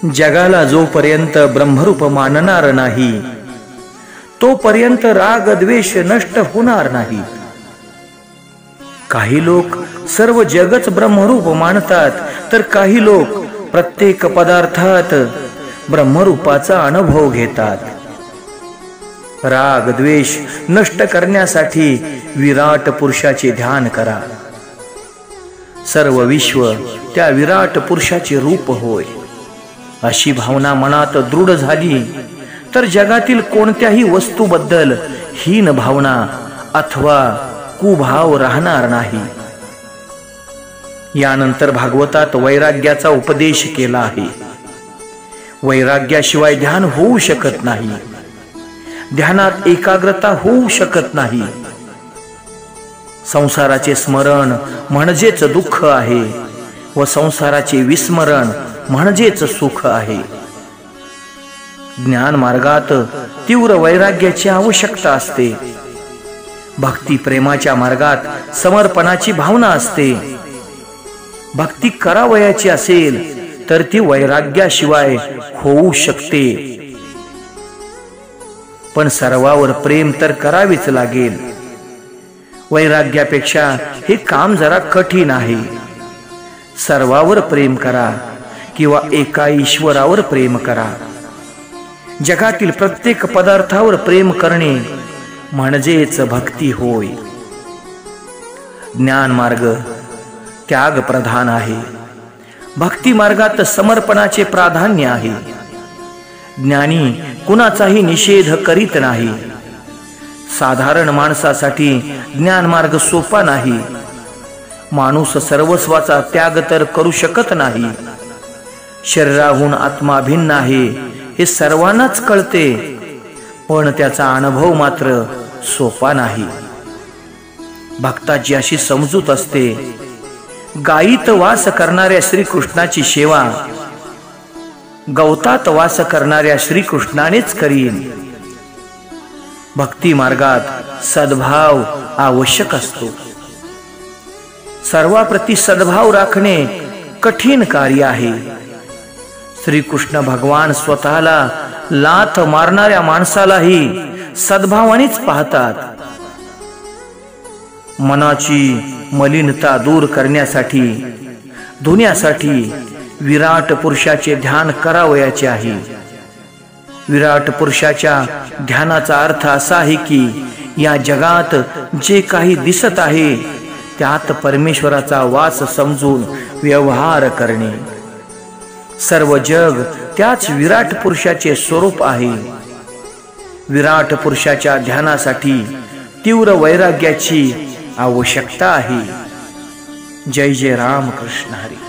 जगाला जोपर्यंत ब्रह्मरूप मानणार नाही तोपर्यंत राग द्वेष नष्ट होणार नाही। काही लोक सर्व जगच ब्रह्मरूप मानतात, तर काही लोक प्रत्येक पदार्थात ब्रह्मरूपाचा अनुभव घेतात। राग द्वेष नष्ट करण्यासाठी विराट पुरुषाचे ध्यान करा। सर्व विश्व त्या विराट पुरुषाचे रूप होय, अशी भावना मनात दृढ झाली तर जगातील कोणत्याही वस्तूबद्दल हीन भावना अथवा कुभाव राहणार नाही। यानंतर भागवतात वैराग्याचा उपदेश केला आहे। वैराग्याशिवाय ध्यान होऊ शकत नाही, ध्यानात एकाग्रता होऊ शकत नाही। संसाराचे स्मरण म्हणजेच दुःख आहे व संसाराचे विस्मरण म्हणजेच सुख आहे। ज्ञान मार्गात तीव्र वैराग्याची आवश्यकता असते। भक्ती प्रेमाच्या मार्गात समर्पणाची भावना असते। भक्ती करावयाची असेल तर ती वैराग्याशिवाय होऊ शकते, पण सर्वावर प्रेम तर करावेच लागेल। वैराग्यापेक्षा हे काम जरा कठीण आहे। सर्वावर प्रेम करा किंवा एका ईश्वरावर प्रेम करा। जगातील प्रत्येक पदार्थावर प्रेम करणे म्हणजेच भक्ती होय। ज्ञान मार्ग त्याग प्रधान आहे, भक्ती मार्गात समर्पणाचे प्राधान्य आहे। ज्ञानी कुणाचाही निषेध करीत नाही। साधारण माणसासाठी ज्ञान मार्ग सोपा नाही। माणूस सर्वस्वाचा त्याग तर करू शकत नाही। शरीराहून आत्मा भिन्न आहे हे सर्वांनाच कळते, पण त्याचा अनुभव मात्र सोपा नाही। भक्ताची अशी समजूत असते, गायीत वास करणाऱ्या श्रीकृष्णाची सेवा गवतात वास करणाऱ्या श्रीकृष्णानेच करीन। भक्ती मार्गात सद्भाव आवश्यक असतो। सर्वाप्रती सद्भाव राखणे कठीण कार्य आहे। श्रीकृष्ण भगवान स्वतःला लाथ मारणाऱ्या माणसालाही सद्भावानेच पाहतात। मनाची मलिनता दूर करण्यासाठी धुण्यासाठी विराट पुरुषाचे ध्यान करावयाचे आहे। विराट पुरुषाच्या ध्यानाचा अर्थ असा आहे की या जगात जे काही दिसत आहे त्यात परमेश्वराचा वास समजून व्यवहार करणे। सर्व जग त्याच विराट पुरुषाचे स्वरूप आहे। विराट पुरुषाच्या ध्यानासाठी तीव्र वैराग्याची आवश्यकता आहे। जय जय राम कृष्ण हरी।